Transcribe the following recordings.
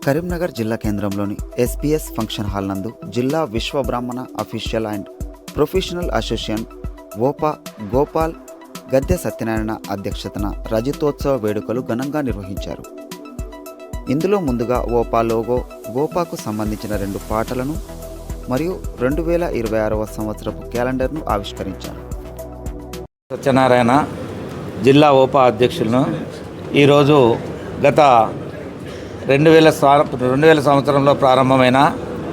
కరీంనగర్ జిల్లా కేంద్రంలోని SBS function hall నందు జిల్లా Vishwabrahmana official and professional association ఓపా గోపాల్ గద్దె సత్యనారాయణ అధ్యక్షతన రజతోత్సవ వేడుకలు ఘనంగా నిర్వహించారు. ఇందులో ముందుగా ఓపా లోగో, ఓపాకు సంబంధించిన 2 పాటలను మరియు 2026వ సంవత్సరపు క్యాలెండర్ను ఆవిష్కరించారు. సత్యనారాయణ జిల్లా ఓపా అధ్యక్షులను ఈరోజు గత 2000 సంవత్సరంలో ప్రారంభమైన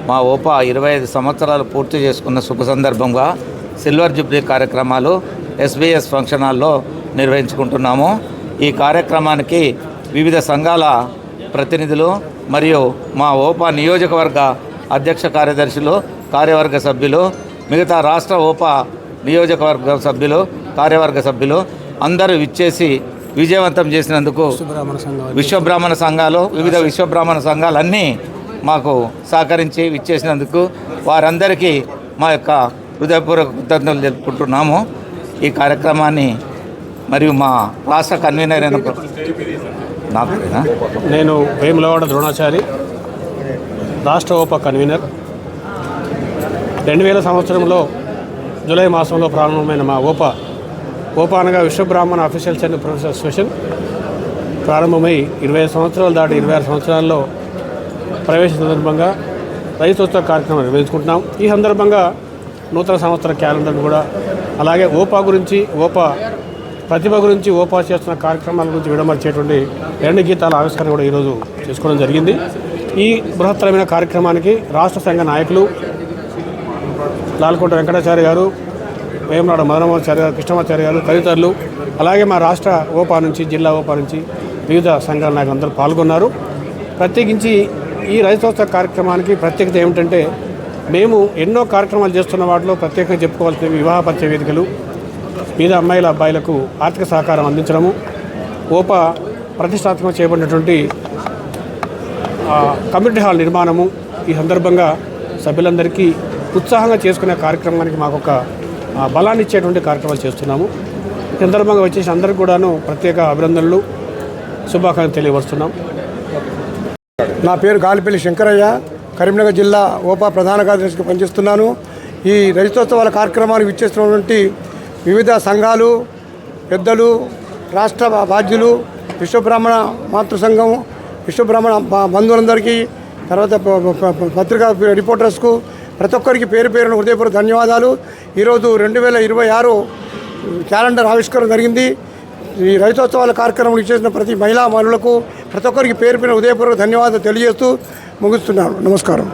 మా ఓపా 25 సంవత్సరాలు పూర్తి చేసుకున్న శుభ సందర్భంగా సిల్వర్ జూబ్లీ కార్యక్రమాలు SBS ఫంక్షన్ హాల్లో నిర్వహించుకుంటున్నాము. ఈ కార్యక్రమానికి వివిధ సంఘాల ప్రతినిధులు మరియు మా ఓపా నియోజకవర్గ అధ్యక్ష కార్యదర్శులు, కార్యవర్గ సభ్యులు, మిగతా రాష్ట్ర ఓపా నియోజకవర్గ సభ్యులు, కార్యవర్గ సభ్యులు అందరూ విచ్చేసి విజయవంతం చేసినందుకు విశ్వబ్రాహ్మణ సంఘాలు, వివిధ విశ్వబ్రాహ్మణ సంఘాలన్నీ మాకు సహకరించి విచ్చేసినందుకు వారందరికీ మా యొక్క హృదయపూర్వక కృతజ్ఞతలు తెలుపుకుంటున్నాము. ఈ కార్యక్రమాన్ని మరియు మా రాష్ట్ర కన్వీనర్ అయిన నేను వేములవాడ ద్రోణాచారి, రాష్ట్ర ఓపా కన్వీనర్. 2000 సంవత్సరంలో జూలై మాసంలో ప్రారంభమైన మా ఓపా అనగా Vishwabrahmana officials and professional association ప్రారంభమై 25 సంవత్సరాలు దాటి 26 సంవత్సరాల్లో ప్రవేశ సందర్భంగా రైతోత్సవ కార్యక్రమం నిర్వహించుకుంటున్నాం. ఈ సందర్భంగా నూతన సంవత్సర క్యాలెండర్ కూడా, అలాగే ఓపా గురించి, ఓపా ప్రతిభ గురించి, ఓపా చేస్తున్న కార్యక్రమాల గురించి విడమర్చేటువంటి 2 గీతాల ఆవిష్కరణ కూడా ఈరోజు చేసుకోవడం జరిగింది. ఈ బృహత్తరమైన కార్యక్రమానికి రాష్ట్ర సంఘ నాయకులు లాల్కోట వెంకటాచార్య గారు, వేమనాడ మదనమోహనాచార్య గారు, కృష్ణమాచార్య గారు తదితరులు, అలాగే మా రాష్ట్ర ఓపా నుంచి, జిల్లా ఓపా నుంచి వివిధ సంఘాల నాయకులు అందరూ పాల్గొన్నారు. ప్రత్యేకించి ఈ రైతోత్సవ కార్యక్రమానికి ప్రత్యేకత ఏమిటంటే, మేము ఎన్నో కార్యక్రమాలు చేస్తున్న వాటిలో ప్రత్యేకంగా చెప్పుకోవాల్సిన వివాహ పరిచయ వేదికలు, మీద అమ్మాయిల అబ్బాయిలకు ఆర్థిక సహకారం అందించడము, ఓపా ప్రతిష్టాత్మకంగా చేయబడినటువంటి కమ్యూనిటీ హాల్ నిర్మాణము. ఈ సందర్భంగా సభ్యులందరికీ ఉత్సాహంగా చేసుకునే కార్యక్రమానికి మాకు ఒక బలాన్ని ఇచ్చేటువంటి కార్యక్రమాలు చేస్తున్నాము. ఈ సందర్భంగా వచ్చేసి అందరికీ కూడాను ప్రత్యేక అభినందనలు, శుభాకాంక్షలు తెలియవస్తున్నాం. నా పేరు గాలిపల్లి శంకరయ్య, కరీంనగర్ జిల్లా ఓపా ప్రధాన కార్యదర్శిగా పనిచేస్తున్నాను. ఈ రైతోత్సవాల కార్యక్రమానికి విచ్చేస్తున్నటువంటి వివిధ సంఘాలు, పెద్దలు, రాష్ట్ర బాధ్యులు, విశ్వబ్రాహ్మణ మాతృసంఘం, విశ్వబ్రాహ్మణ బంధువులందరికీ, తర్వాత పత్రికా రిపోర్టర్స్కు ప్రతి ఒక్కరికి పేరు పేరున హృదయపూర్వక ధన్యవాదాలు. ఈరోజు 2026 క్యాలెండర్ ఆవిష్కరణ జరిగింది. ఈ రైతోత్సవాల కార్యక్రమం ఇచ్చేసిన ప్రతి మహిళా మనులకు ప్రతి ఒక్కరికి పేరు పేరున హృదయపూర్వక ధన్యవాదాలు తెలియజేస్తూ ముగిస్తున్నాను. నమస్కారం.